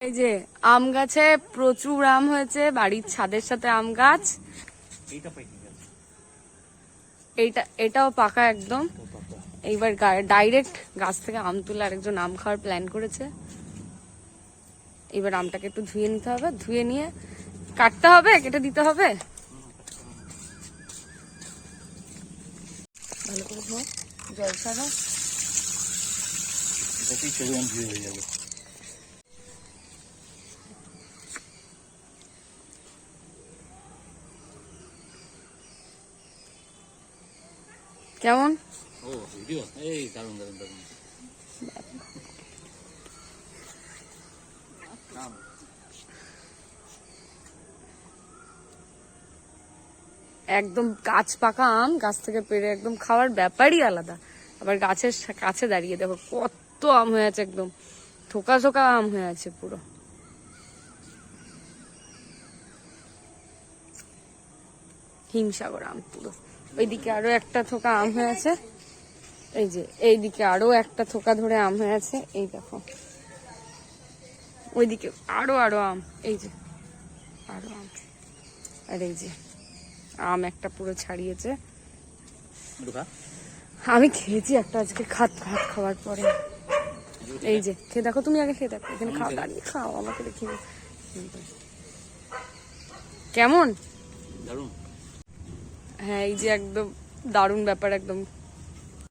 এই যে আম গাছে প্রচুর আম হয়েছে, বাড়ির ছাদের সাথে আম গাছ। এটাও পাকা একদম। এইবার ডাইরেক্ট গাছ থেকে আম তুলে আরেকজন আম খাওয়ার প্ল্যান করেছে। এবার আমটাকে একটু ধুয়ে নিতে হবে, ধুয়ে নিয়ে কাটতে হবে, কেটে দিতে হবে। ভালো করে ধোয়া, জল ছাড়া। কেমন? ও ভিডিও, এই দারুন দারুন দারুন। একদম গাছ পাকা আম, গাছ থেকে পেড়ে একদম খাওয়ার ব্যাপারই আলাদা। আবার গাছের কাছে দাঁড়িয়ে দেখো কত আম হয়ে আছে, একদম থোকা থোকা আম হয়ে আছে পুরো। হিমসাগর আম পুরো। ওইদিকে আরো একটা থোকা আম হয়ে আছে, এই যে এইদিকে আরো একটা থোকা ধরে আম হয়ে আছে, এই দেখো ওইদিকে আরো আরো আম, এই যে আরো আম। আর এই যে আম একটা পুরো ছাড়িয়েছে। আমি খেয়েছি একটা আজকে ভাত খাওয়ার পরে। এই যে খেয়ে দেখো, তুমি আগে খেয়ে দেখো, এখানে খাও, দাঁড়িয়ে খাও, আমাকে দেখি কেমন। দারুন। হ্যাঁ এই যে একদম দারুণ ব্যাপার একদম।